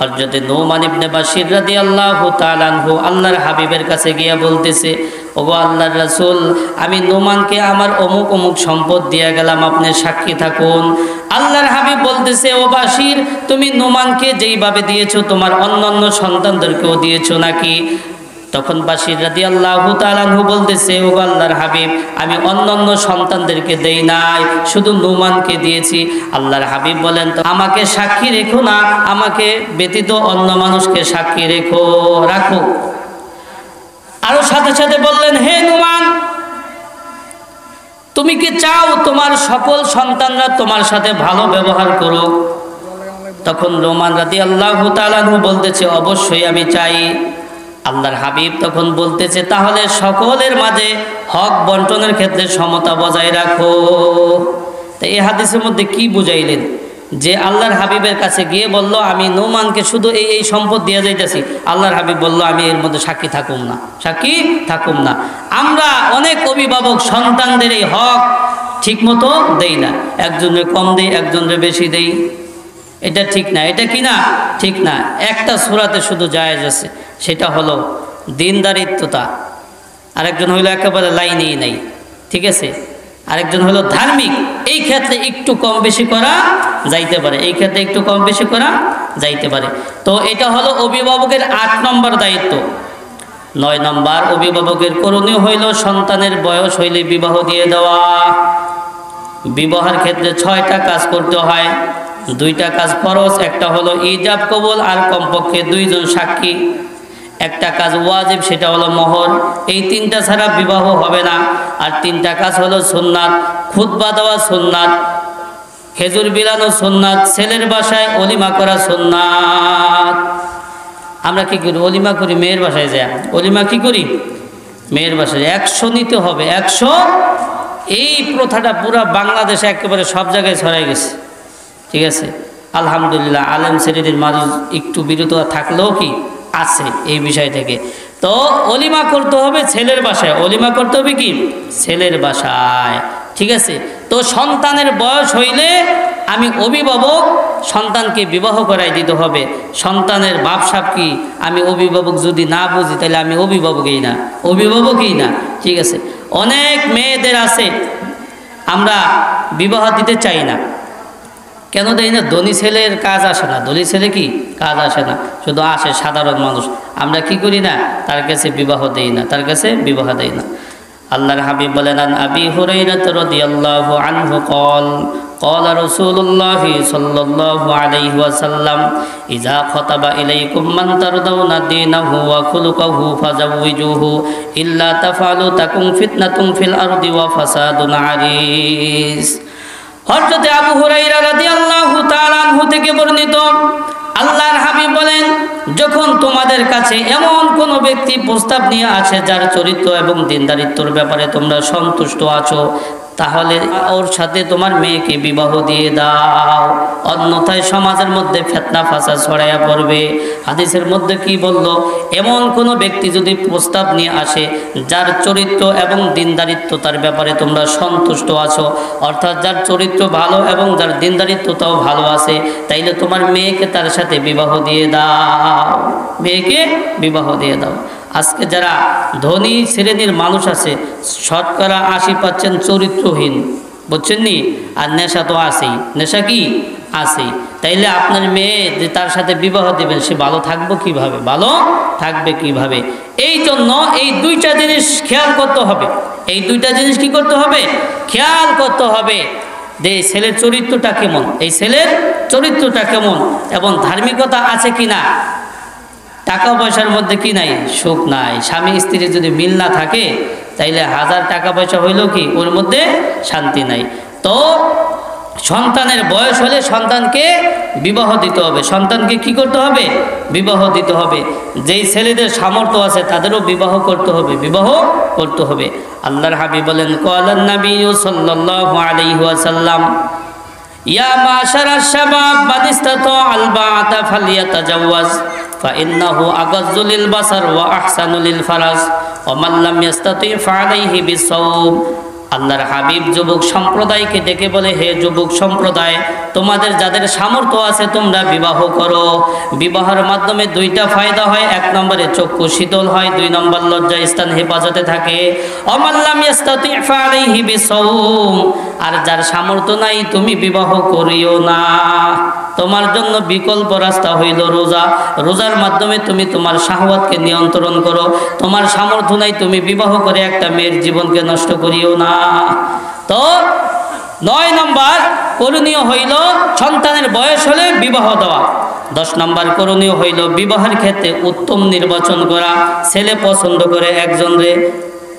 হযরত নুমান ইবনে বাশির রাদিয়াল্লাহু তাআলা আনহু আল্লাহর হাবিবের কাছে গিয়ে বলতেছে, ওগো আল্লাহর রাসূল, আমি নুমানকে আমার অমুক অমুক সম্পদ দিয়ে গেলাম, আপনি সাক্ষী থাকুন। আল্লাহর হাবিব বলতেছে, ও বাশির, তুমি নুমানকে যেইভাবে দিয়েছো তোমার অন্যান্য সন্তানদেরকেও দিয়েছো নাকি? তখন বাশির রাদিয়াল্লাহু তাআলা আনহু বলতেছে, ও আল্লাহর হাবিব, আমি অন্যান্য সন্তানদেরকে দেই নাই, শুধু নুমানকে দিয়েছি। আল্লাহর হাবিব বলেন, তো আমাকে সাক্ষী রেখো না, আমাকে ব্যতীত অন্য মানুষকে সাক্ষী রাখো। আরো সাথে সাথে বললেন, হে নুমান, তুমি কি চাও তোমার সকল সন্তানরা তোমার সাথে ভালো ব্যবহার করুক? তখন নুমান রাদিয়াল্লাহু তাআলা আনহু বলতেছে, অবশ্যই আমি চাই। আল্লাহর হাবিব তখন বলতেছে, তাহলে সকলের মাঝে হক বন্টনের ক্ষেত্রে সমতা বজায় রাখো। তো এই হাদিসের মধ্যে কি বুঝাইলেন? যে আল্লাহর হাবিবের কাছে গিয়ে বলল, আমি নুমানকে শুধু এই সম্পদ দিয়ে যাইতেছি। আল্লাহর হাবিব বলল, আমি এর মধ্যে সাক্ষী থাকুম না, সাক্ষী থাকুম না। আমরা অনেক অভিভাবক সন্তানদের এই হক ঠিক মতো দেই না, একজনের কম দেই, একজনের বেশি দেই। এটা ঠিক না। এটা কি না? ঠিক না। একটা সূরাতে শুধু জায়েজ আছে, সেটা হলো দিনদারিত্বতা। আরেকজন হইলো একেবারে লাইনেই নাই, ঠিক আছে। আরেকজন হলো ধার্মিক। এই ক্ষেত্রে একটু কম বেশি করা যাইতে পারে, এই ক্ষেত্রে একটু কম বেশি করা যাইতে পারে। তো এটা হলো অভিভাবকের 8 নম্বর দায়িত্ব। 9 নম্বর অভিভাবকের করণীয় হইল সন্তানের বয়স হইলে বিবাহ দিয়ে দেওয়া। বিবাহের ক্ষেত্রে 6টা কাজ করতে হয়। 2টা কাজ ফরজ, একটা হলো ইজাব কবুল আর কমপক্ষে 2 জন সাক্ষী। একটা কাজ ওয়াজিব, সেটা হলো মোহর। এই 3টা ছাড়া বিবাহ হবে না। আর 3টা কাজ হলো সুন্নাত। খুতবা দেওয়া সুন্নাত, খেজুর বিলানো সুন্নাত, ছেলের বাসায় অলিমা করা সুন্নাত। আমরা কি করি? অলিমা করি মেয়ের বাসায় যায়। অলিমা কি করি? মেয়ের বাসায় 100 নিতে হবে, 100। এই প্রথাটা পুরা বাংলাদেশে একেবারে সব জায়গায় ছড়াই গেছে, ঠিক আছে। আলহামদুলিল্লাহ, আলেম শ্রেণীর মানুষ একটু বিরত থাকলেও কি আছে এই বিষয় থেকে। তো অলিমা করতে হবে ছেলের বাসায়, অলিমা করতে হবে কি? ছেলের বাসায়, ঠিক আছে। তো সন্তানের বয়স হইলে আমি অভিভাবক সন্তানকে বিবাহ করাই দিতে হবে। সন্তানের বাপসাপ কি আমি অভিভাবক যদি না বুঝি তাহলে আমি অভিভাবকই না, অভিভাবকই না, ঠিক আছে। অনেক মেয়েদের আছে আমরা বিবাহ দিতে চাই না। কেন দেই না? ধনী ছেলের কাজ আসে না, ধনী ছেলে কি কাজ আসে না। শুধু আসে সাধারণ মানুষ। আমরা কি করি না, তার কাছে বিবাহ দেই না, তার কাছে বিবাহ দেই না। আল্লাহর হাবিব বলেন, আন আবি হুরায়রা রাদিয়াল্লাহু আনহু قال قال رسول الله صلى الله عليه وسلم إذا خطب إليكم من ترضون دينه وخلقه فزوجوه إلا تفعلوا تكن فتنة في الأرض وفساد عريض। হযরত আবু হুরায়রা রাদিয়াল্লাহু তাআলা আনহু থেকে বর্ণিত, আল্লাহর হাবিব বলেন, যখন তোমাদের কাছে এমন কোন ব্যক্তি প্রস্তাব নিয়ে আসে যার চরিত্র এবং দিনদারিত্বর ব্যাপারে তোমরা সন্তুষ্ট আছো, তাহলে ওর সাথে তোমার মেয়েকে বিবাহ দিয়ে দাও, অন্যথায় সমাজের মধ্যে ফিতনা ফাসাদ ছড়াইয়া পড়বে। হাদিসের মধ্যে কি বলল, এমন কোন ব্যক্তি যদি প্রস্তাব নিয়ে আসে যার চরিত্র এবং দিনদারিত্ব তার ব্যাপারে তোমরা সন্তুষ্ট আছো, অর্থাৎ যার চরিত্র ভালো এবং যার দিনদারিত্বটাও ভালো আছে, তাইলে তোমার মেয়েকে তার সাথে বিবাহ দিয়ে দাও, মেয়েকে বিবাহ দিয়ে দাও। আজকে যারা ধনী শ্রেণীর মানুষ আছে, শতকরা 80% চরিত্রহীন, বুঝছেন নি? আর নেশা তো আছেই, নেশা কি আছেই। তাইলে আপনার মেয়ে যে তার সাথে বিবাহ দেবেন, সে ভালো থাকবে কিভাবে, ভালো থাকবে কিভাবে? এই জন্য এই দুইটা জিনিস খেয়াল করতে হবে। এই দুইটা জিনিস কি করতে হবে? খেয়াল করতে হবে যে এই ছেলের চরিত্রটা কেমন, এই ছেলের চরিত্রটা কেমন এবং ধার্মিকতা আছে কিনা। টাকা পয়সার মধ্যে কি নাই, সুখ নাই। স্বামী স্ত্রীর যদি মিল না থাকে, তাইলে হাজার টাকা পয়সা হইলেও কি ওর মধ্যে শান্তি নাই। তো সন্তানের বয়স হলে সন্তানকে বিবাহ দিতে হবে, সন্তানকে কি করতে হবে? বিবাহ দিতে হবে। যেই ছেলেদের সামর্থ্য আছে তাদেরও বিবাহ করতে হবে, বিবাহ করতে হবে। আল্লাহর হাবিব বলেন, ক্বালান নবী সাল্লাল্লাহু আলাইহি ওয়াসাল্লাম, ইয়া মাশারাশ শাবাব মান ইসতাতাআল বাআতা ফালইয়াতাজাওয়াজ ফাইন্নাহু আগাজ্জু লিল বাসার ওয়া আহসানু লিল ফারাজ ওয়া মান লাম ইসতাতি ফাআলাইহি বিসসাওম। আল্লাহর হাবিব যুবক সম্প্রদায়কে ডেকে বলে, হে যুবক সম্প্রদায়, তোমাদের যাদের সামর্থ্য আছে তোমরা বিবাহ করো। বিবাহের মাধ্যমে দুইটা ফায়দা হয়, এক নম্বরে চক্ষু শীতল হয়, দুই নম্বর লজ্জা স্থান হেফাজতে থাকে। অমাল্লাম ইস্তাতি ফালাইহি বিসওম, আর যার সামর্থ্য নাই তুমি বিবাহ করিও না। তোমার জন্য বিকল্প রাস্তা হইল রোজা। রোজার মাধ্যমে তুমি তোমার শাহওয়াতকে নিয়ন্ত্রণ করো। তোমার সামর্থ্য নাই, তুমি বিবাহ করে একটা মেয়ের জীবনকে নষ্ট করিও না। তো 9 নম্বর করণীয় হইল সন্তানের বয়স হলে বিবাহ দেওয়া। 10 নম্বর করণীয় হইল বিবাহের ক্ষেত্রে উত্তম নির্বাচন করা। ছেলে পছন্দ করে একজনরে,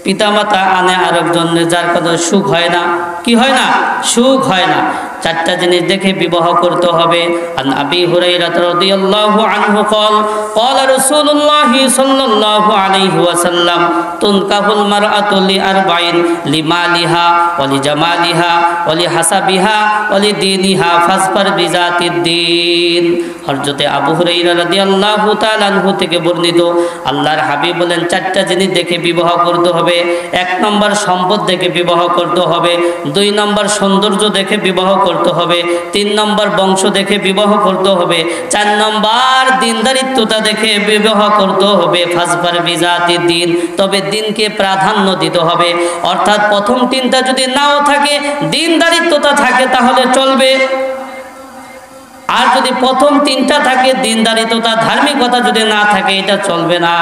পিতামাতা আনে আরেকজনরে, যার কথা সুখ হয় না, কি হয় না, সুখ হয় না। 4টা জিনিস দেখে বিবাহ করতে হবে। আন আবি হুরায়রা রাদিয়াল্লাহু আনহু قال قال رسول الله صلى الله عليه وسلم تنكح المرأة لأربعين لمالها ولجمالها ولحسبها ولدينها فاظفر بذات الدين। হযরত আবু হুরায়রা রাদিয়াল্লাহু তাআলা আনহু থেকে বর্ণিত, আল্লাহর হাবিব বলেন 4টা জিনিস দেখে বিবাহ করতে হবে। 1 নম্বর সম্পদ দেখে বিবাহ করতে হবে, 2 নম্বর সৌন্দর্য দেখে বিবাহ করতে হবে, 3 নম্বর বংশ দেখে বিবাহ করতে হবে, 4 নম্বর দিনদারিত্বতা দেখে বিবাহ করতে হবে। ফাজফার বিজাতি দিন, তবে দিনকে প্রাধান্য দিতে হবে। অর্থাৎ প্রথম 3টা যদি নাও থাকে, দিনদারিত্বতা থাকে তাহলে চলবে। আর যদি প্রথম 3টা থাকে, দিনদারিত্বতা ধার্মিকতা যদি না থাকে, এটা চলবে না।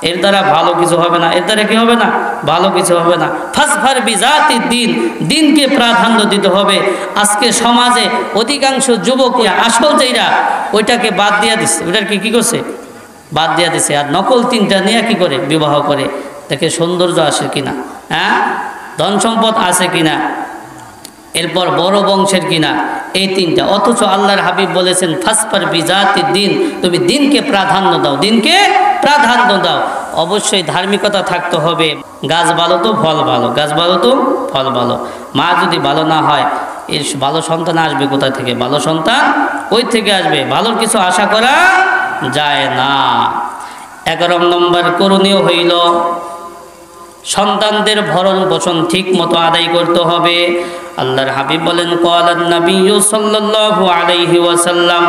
এর দ্বারা ভালো কিছু হবে না, এর দ্বারা কি হবে না, ভালো কিছু হবে না। ফাসফার বিজাতি দিন, দিনকে প্রাধান্য দিতে হবে। আজকে সমাজে অধিকাংশ যুবক আসল যেইরা ওইটাকে বাদ দিয়া দিচ্ছে, ওইটার কি করছে, বাদ দিয়া দিচ্ছে। আর নকল 3টা নিয়ে কি করে বিবাহ করে, দেখে সৌন্দর্য আসে কিনা, হ্যাঁ, ধন সম্পদ আছে কিনা, এরপর বড় বংশের কিনা, এই 3টা। অথচ আল্লাহর হাবিব বলেছেন ফাসফার বিজাতি দিন, তুমি দিনকে প্রাধান্য দাও, দিনকে প্রাধান্য দাও। অবশ্যই ধার্মিকতা থাকতে হবে। গাছ ভালো তো ফল ভালো, গাছ ভালো তো ফল ভালো। মা যদি ভালো না হয়, এর ভালো সন্তান আসবে কোথা থেকে? ভালো সন্তান ওই থেকে আসবে, ভালোর কিছু আশা করা যায় না। 11 নম্বর করণীয় হইল সন্তানদের ভরণ পোষণ ঠিক মতো আদায় করতে হবে। আল্লাহর হাবিব বলেন, ক্বালান নবী সাল্লাল্লাহু আলাইহি ওয়াসাল্লাম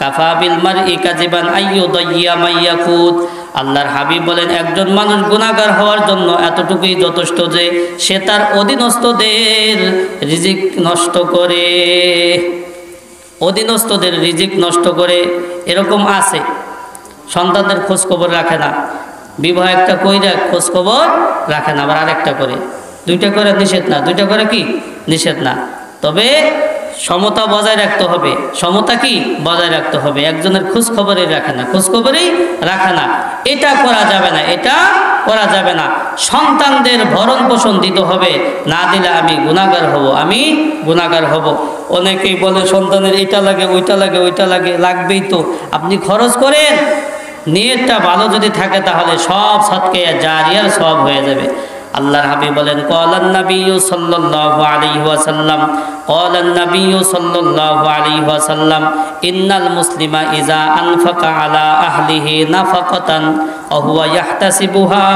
কাফা বিল মারই কাযিবান আইয়ুদাইয়া মাইয়াকুত। আল্লাহর হাবিব বলেন, একজন মানুষ গুনাহগার হওয়ার জন্য এতটুকুই যথেষ্ট যে সে তার অধীনস্থদের রিজিক নষ্ট করে, অধীনস্থদের রিজিক নষ্ট করে। এরকম আছে, সন্তানদের খোঁজ খবর রাখে না, বিবাহ একটা কইরা খোঁজ খবর রাখে না, আবার আরেকটা করে, দুইটা করে নিষেধ না, দুইটা করে কি নিষেধ না, তবে সমতা বজায় রাখতে হবে। সমতা কি বজায় রাখতে হবে, একজনের খোঁজ খবরই রাখে না, খোঁজ খবরই রাখে না, এটা করা যাবে না, এটা করা যাবে না। সন্তানদের ভরণ পোষণ দিতে হবে, না দিলে আমি গুনাহগার হব, আমি গুনাহগার হব। অনেকেই বলে সন্তানের এটা লাগে ওইটা লাগে ওইটা লাগে, লাগবেই তো, আপনি খরচ করেন, নিয়তটা ভালো যদি থাকে তাহলে সব সদকায়ে জারিয়ার সওয়াব হয়ে যাবে। আল্লাহর হাবিব বলেন ক্বালান নাবিয়্যু সাল্লাল্লাহু আলাইহি ওয়াসাল্লাম, ক্বালান নাবিয়্যু সাল্লাল্লাহু আলাইহি ওয়াসাল্লাম, ইন্নাল মুসলিমা ইযা আনফাকা আলা আহলিহি নাফাকাতান ওয়া হুয়া ইয়াহতাসিবুহা।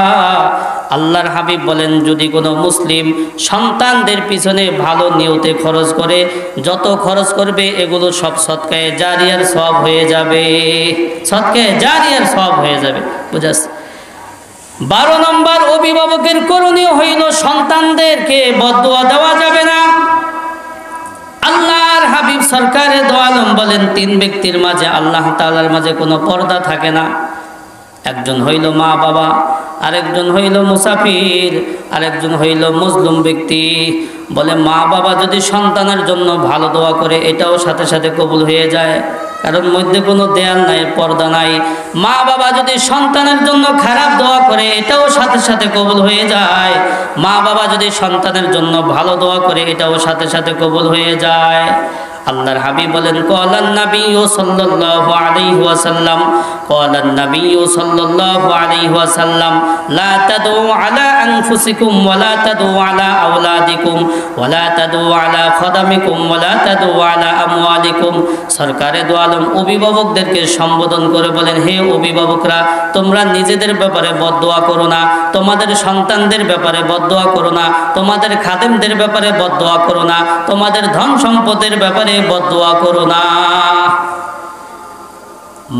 আল্লাহর হাবিব বলেন যদি কোনো মুসলিম সন্তানদের পিছনে ভালো নিয়তে খরচ করে, যত খরচ করবে এগুলো সব সদকায়ে জারিয়ার সওয়াব হয়ে যাবে, সদকায়ে জারিয়ার সওয়াব হয়ে যাবে। বুঝাস? 12 নম্বর অভিভাবকের করণীয় হইল সন্তানদেরকে বদদুয়া দেওয়া যাবে না। আল্লাহর হাবিব সরকারে দো আলম বলেন 3 ব্যক্তির মাঝে আল্লাহ তাআলার মাঝে কোনো পর্দা থাকে না। একজন হইল মা বাবা, আরেকজন হইল মুসাফির, আরেকজন হইল মজলুম ব্যক্তি। বলে মা বাবা যদি সন্তানের জন্য ভালো দোয়া করে এটাও সাথে সাথে কবুল হয়ে যায়, কারণ মধ্যে কোনো দেয়াল নাই, পর্দা নাই। মা বাবা যদি সন্তানের জন্য খারাপ দোয়া করে এটাও সাথে সাথে কবুল হয়ে যায়। মা বাবা যদি সন্তানের জন্য ভালো দোয়া করে এটাও সাথে সাথে কবুল হয়ে যায়। আল্লাহর হাবিব বলেন ক্বালান নাবিয়্যু সাল্লাল্লাহু আলাইহি ওয়াসাল্লাম, ক্বালান নাবিয়্যু সাল্লাল্লাহু আলাইহি ওয়াসাল্লাম, লা তাদউ আলা আনফুসিকুম ওয়া লা তাদউ আলা আওলাদিকুম ওয়া লা তাদউ আলা খাদামিকুম ওয়া লা তাদউ আলা আমওয়ালিকুম। সরকারে দো আলম অভিভাবকদেরকে সম্বোধন করে বলেন হে অভিভাবকরা, তোমরা নিজেদের ব্যাপারে বদদোয়া করো না, তোমাদের সন্তানদের ব্যাপারে বদদোয়া করো না, তোমাদের খাদেমদের ব্যাপারে বদদোয়া করো না, তোমাদের ধন সম্পদের ব্যাপারে বদদোয়া করো না।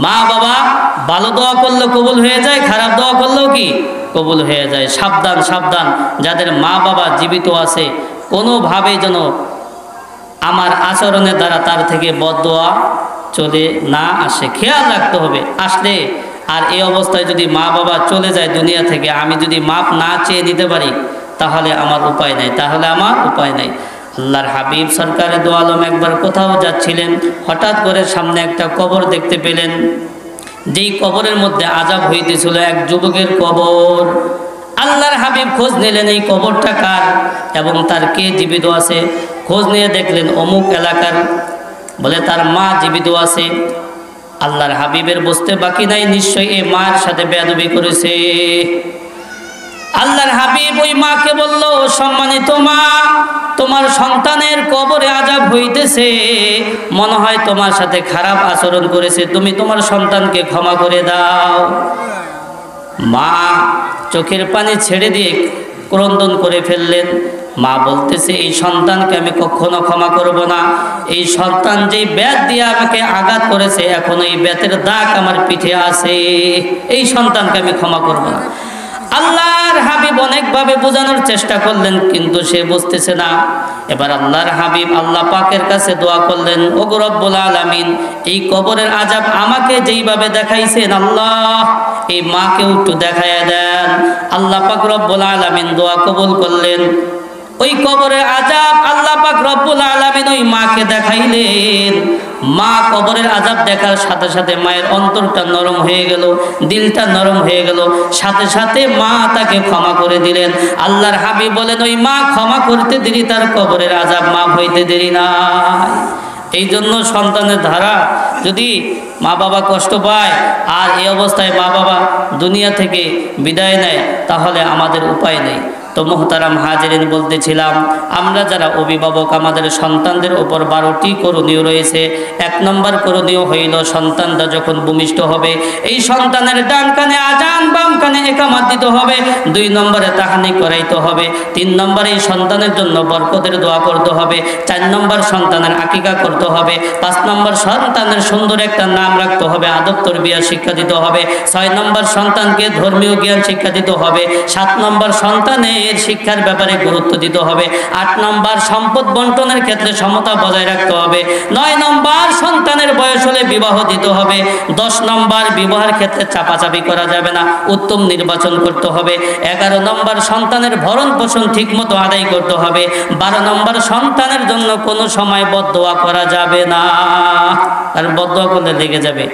মা বাবা ভালো দোয়া করলেও কবুল হয়ে যায়, খারাপ দোয়া করলেও কি কবুল হয়ে যায়। সাবধান সাবধান, যাদের মা বাবা জীবিত আছে কোনোভাবে যেন আমার আচরণের দ্বারা তার থেকে বদদোয়া চলে না আসে, খেয়াল রাখতে হবে। আসলে আর এই অবস্থায় যদি মা বাবা চলে যায় দুনিয়া থেকে, আমি যদি মাপ না চেয়ে নিতে পারি তাহলে আমার উপায় নাই, তাহলে আমার উপায় নাই। আল্লাহর হাবিব সরকারে দো আলম একবার কোথাও যাচ্ছিলেন, হঠাৎ করে সামনে একটা কবর দেখতে পেলেন, যেই কবরের মধ্যে আযাব হইতেছিল, এক যুবকের কবর। আল্লাহর হাবিব খোঁজ নিলেন এই কবরটা কার এবং তার কে জীবিত আছে। খোঁজ নিয়ে দেখলেন অমুক এলাকার, বলে তার মা জীবিত আছে। আল্লাহর হাবিবের বুঝতে বাকি নাই, নিশ্চয়ই এই মায়ের সাথে বেয়াদবি করেছে। আল্লাহর হাবিব ওই মাকে বলল, সম্মানিত মা, তোমার সন্তানের কবরে আযাব হইতেছে, মনে হয় তোমার সাথে খারাপ আচরণ করেছে, তুমি তোমার সন্তানকে ক্ষমা করে দাও। মা চোখের পানি ছেড়ে দিয়ে ক্রন্দন করে ফেললেন। মা বলতেছে এই সন্তানকে আমি কখনো ক্ষমা করব না, এই সন্তান যেই ব্যাত দিয়ে আমাকে আঘাত করেছে এখন এই ব্যাতের দাগ আমার পিঠে আছে, এই সন্তানকে আমি ক্ষমা করব না। আল্লাহর হাবিব অনেকভাবে বোঝানোর চেষ্টা করলেন কিন্তু সে বুঝতেছে না। এবার আল্লাহর হাবিব আল্লাহ পাকের কাছে দোয়া করলেন, ওগো রব্বুল আলামিন, এই কবরের আযাব আমাকে যেইভাবে দেখাইছেন আল্লাহ এই মাকেও একটু দেখাইয়া দেন। আল্লাহ পাক রব্বুল আলামিন দোয়া কবুল করলেন। ওই কবরের আযাব আল্লাহ পাক রব্বুল আলামিন ওই মাকে দেখাইলেন। মা কবরের আযাব দেখার সাথে সাথে মায়ের অন্তরটা নরম হয়ে গেল, দিলটা নরম হয়ে গেল, সাথে সাথে মা তাকে ক্ষমা করে দিলেন। আল্লাহর হাবিব বলেন ওই মা ক্ষমা করতে দেরি, তার কবরের আযাব মাফ হইতে দেরি নাই। এই জন্য সন্তানের ধারা যদি মা বাবা কষ্ট পায় আর এই অবস্থায় মা বাবা দুনিয়া থেকে বিদায় নেয় তাহলে আমাদের উপায় নেই। তো মুহতারাম হাজিরিন, বলতেছিলাম আমরা যারা অভিভাবক আমাদের সন্তানদের ওপর 12টি করণীয় রয়েছে। 1 নম্বর করণীয় হইল সন্তানটা যখন ভূমিষ্ঠ হবে এই সন্তানের ডান কানে আজান, বাম কানে ইকামত দিতে হবে। 2 নম্বরে তাহনিক করাইতে হবে। 3 নম্বরে এই সন্তানের জন্য বরকতের দোয়া করতে হবে। 4 নম্বর সন্তানের আকিকা করতে হবে। 5 নম্বর সন্তানের সুন্দর একটা নাম রাখতে হবে, আদব তরবিয়া শিক্ষা দিতে হবে। 6 নম্বর সন্তানকে ধর্মীয় জ্ঞান শিক্ষা দিতে হবে। 7 নম্বর সন্তানের শিক্ষার ব্যাপারে গুরুত্ব দিতে হবে। 8 নম্বর সম্পদ বন্টনের ক্ষেত্রে সমতা বজায় রাখতে হবে। 9 নম্বর সন্তানের বয়স হলে হলে বিবাহ দিতে হবে। 10 নম্বর, বিবাহের ক্ষেত্রে চাপাচাপি করা যাবে না, উত্তম নির্বাচন করতে হবে। 11 নম্বর, সন্তানের ভরণ পোষণ ঠিক মতো আদায় করতে হবে। 12 নম্বর, সন্তানের জন্য কোনো সময় বদদোয়া করা যাবে না, কারণ বদদোয়া করলে লেগে যাবে।